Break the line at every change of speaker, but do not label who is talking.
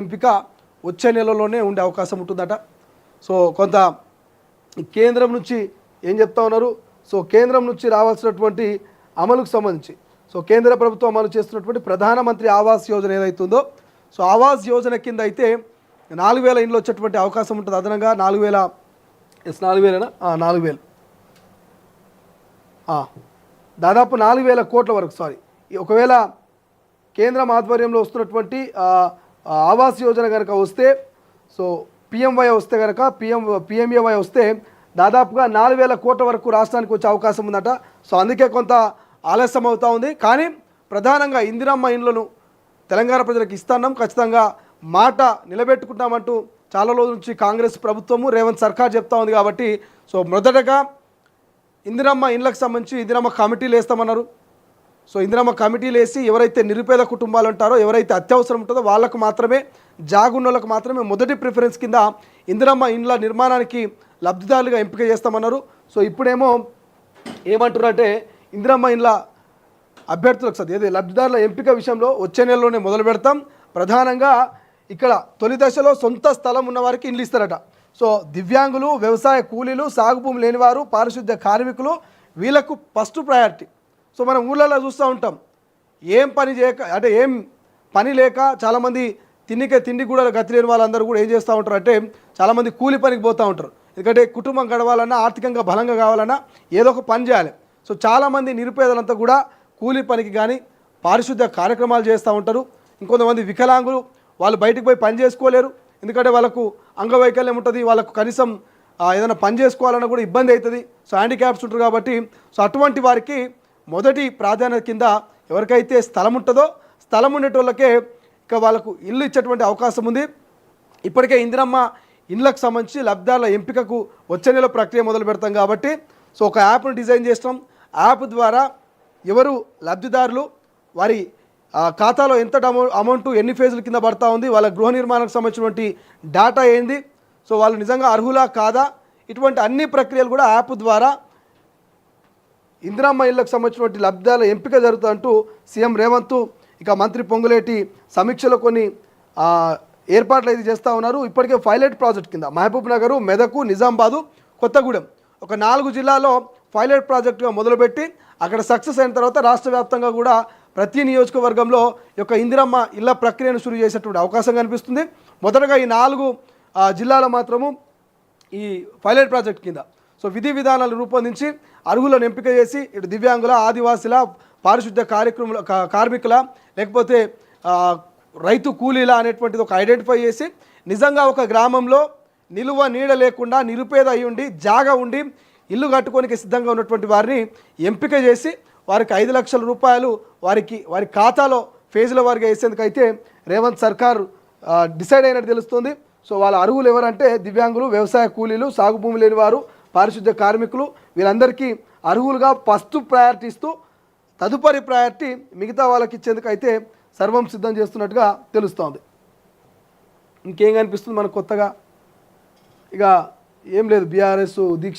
ఎంపిక వచ్చే నెలలోనే ఉండే అవకాశం ఉంటుందట. సో కొంత కేంద్రం నుంచి ఏం చెప్తా ఉన్నారు, సో కేంద్రం నుంచి రావాల్సినటువంటి అమలుకు సంబంధించి సో కేంద్ర ప్రభుత్వం అమలు చేస్తున్నటువంటి ప్రధానమంత్రి ఆవాస్ యోజన ఏదైతుందో సో ఆవాస్ యోజన కింద అయితే 4000 ఇండ్లు వచ్చేటువంటి అవకాశం ఉంటుంది. అదనంగా 4000 దాదాపు 4000 కోట్ల వరకు ఒకవేళ కేంద్రం ఆధ్వర్యంలో వస్తున్నటువంటి ఆవాస్ యోజన కనుక వస్తే సో పిఎంవై వస్తే కనుక పిఎంఏవై వస్తే దాదాపుగా 4000 కోట్ల వరకు రాష్ట్రానికి వచ్చే అవకాశం ఉందట. సో అందుకే కొంత ఆలస్యం అవుతూ ఉంది. కానీ ప్రధానంగా ఇందిరమ్మ ఇండ్లను తెలంగాణ ప్రజలకు ఇస్తున్నాం, ఖచ్చితంగా మాట నిలబెట్టుకుంటామంటూ చాలా రోజుల నుంచి కాంగ్రెస్ ప్రభుత్వము రేవంత్ సర్కార్ చెప్తా ఉంది. కాబట్టి సో మొదటగా ఇందిరమ్మ ఇండ్లకు సంబంధించి ఇందిరమ్మ కమిటీలు వేస్తామన్నారు. సో ఇందిరమ్మ కమిటీలు వేసి ఎవరైతే నిరుపేద కుటుంబాలు ఉంటారో, ఎవరైతే అత్యవసరం ఉంటుందో వాళ్ళకు మాత్రమే, జాగున్నోళ్ళకు మాత్రమే మొదటి ప్రిఫరెన్స్ కింద ఇందిరమ్మ ఇండ్ల నిర్మాణానికి లబ్ధిదారులుగా ఎంపిక చేస్తామన్నారు. సో ఇప్పుడేమో ఏమంటారంటే ఇందిరమ్మ ఇండ్ల అభ్యర్థులకు ఏది లబ్ధిదారుల ఎంపిక విషయంలో వచ్చే నెలలోనే మొదలు పెడతాం. ప్రధానంగా ఇక్కడ తొలి దశలో సొంత స్థలం ఉన్న వారికి ఇండ్లు ఇస్తారట. సో దివ్యాంగులు, వ్యవసాయ కూలీలు, సాగు భూమి లేనివారు, పారిశుద్ధ్య కార్మికులు, వీళ్ళకు ఫస్ట్ ప్రయారిటీ. సో మనం ఊళ్ళలో చూస్తూ ఉంటాం, ఏం పని చేయక అంటే ఏం పని లేక చాలామంది తిండి కూడా గతి లేని వాళ్ళందరూ కూడా ఏం చేస్తూ ఉంటారు అంటే చాలామంది కూలి పనికి పోతూ ఉంటారు. ఎందుకంటే కుటుంబం గడవాలన్నా, ఆర్థికంగా బలంగా కావాలన్నా ఏదో ఒక పని చేయాలి. సో చాలామంది నిరుపేదలంతా కూడా కూలి పనికి కానీ పారిశుద్ధ్య కార్యక్రమాలు చేస్తూ ఉంటారు. ఇంకొంతమంది వికలాంగులు, వాళ్ళు బయటకు పోయి పని చేసుకోలేరు, ఎందుకంటే వాళ్ళకు అంగవైకల్యం ఉంటుంది, వాళ్ళకు కనీసం ఏదైనా పని చేసుకోవాలన్నా కూడా ఇబ్బంది అవుతుంది. సో హ్యాండిక్యాప్స్ ఉంటారు కాబట్టి సో అటువంటి వారికి మొదటి ప్రాధాన్యత కింద ఎవరికైతే స్థలం ఉంటుందో స్థలం ఉండేటోళ్ళకే ఇక వాళ్ళకు ఇల్లు ఇచ్చేటువంటి అవకాశం ఉంది. ఇప్పటికే ఇందిరమ్మ ఇండ్లకు సంబంధించి లబ్ధిదారుల ఎంపికకు వచ్చే నెల ప్రక్రియ మొదలు పెడతాం. కాబట్టి సో ఒక యాప్ను డిజైన్ చేస్తాం. యాప్ ద్వారా ఎవరు లబ్ధిదారులు, వారి ఖాతాలో ఎంత అమౌంట్ ఎన్ని ఫేజుల కింద పడతా ఉంది, వాళ్ళ గృహ నిర్మాణానికి సంబంధించినటువంటి డేటా ఏంది, సో వాళ్ళు నిజంగా అర్హులా కాదా, ఇటువంటి అన్ని ప్రక్రియలు కూడా యాప్ ద్వారా ఇందిరమ్మ ఇళ్లకు సంబంధించినటువంటి లబ్ధిదారుల ఎంపిక జరుగుతుందంటూ సీఎం రేవంత్ ఇక మంత్రి పొంగులేటి సమీక్షలో కొన్ని ఏర్పాట్లు అయితే చేస్తూ ఉన్నారు. ఇప్పటికే పైలట్ ప్రాజెక్ట్ కింద మహబూబ్ నగర్, మెదక్, నిజామాబాద్, కొత్తగూడెం ఒక 4 జిల్లాల్లో పైలట్ ప్రాజెక్టుగా మొదలుపెట్టి అక్కడ సక్సెస్ అయిన తర్వాత రాష్ట్ర వ్యాప్తంగా కూడా ప్రతి నియోజకవర్గంలో ఈ యొక్క ఇందిరమ్మ ఇళ్ల ప్రక్రియను షురూ చేసేటువంటి అవకాశం కనిపిస్తుంది. మొదటగా ఈ 4 జిల్లాలో మాత్రము ఈ పైలట్ ప్రాజెక్ట్ కింద సో విధి విధానాలు రూపొందించి అర్హులను ఎంపిక చేసి ఇటు దివ్యాంగుల, ఆదివాసుల, పారిశుద్ధ్య కార్మికుల, లేకపోతే రైతు కూలీల అనేటువంటిది ఒక ఐడెంటిఫై చేసి నిజంగా ఒక గ్రామంలో నిలువ నీడ లేకుండా నిరుపేద అయి ఉండి జాగా ఉండి ఇల్లు కట్టుకోనికి సిద్ధంగా ఉన్నటువంటి వారిని ఎంపిక చేసి వారికి 5 లక్షల రూపాయలు వారి ఖాతాలో ఫేజుల వారిగా వేసేందుకైతే రేవంత్ సర్కార్ డిసైడ్ అయినట్టు తెలుస్తుంది. సో వాళ్ళ అర్హులు ఎవరంటే దివ్యాంగులు, వ్యవసాయ కూలీలు, సాగు భూమి లేని వారు, పారిశుద్ధ్య కార్మికులు, వీళ్ళందరికీ అర్హులుగా ఫస్ట్ ప్రయారిటీ ఇస్తూ తదుపరి ప్రయారిటీ మిగతా వాళ్ళకి ఇచ్చేందుకైతే సర్వం సిద్ధం చేస్తున్నట్టుగా తెలుస్తోంది. ఇంకేం కనిపిస్తుంది మనకు కొత్తగా? ఇక ఏం లేదు, బీఆర్ఎస్ దీక్ష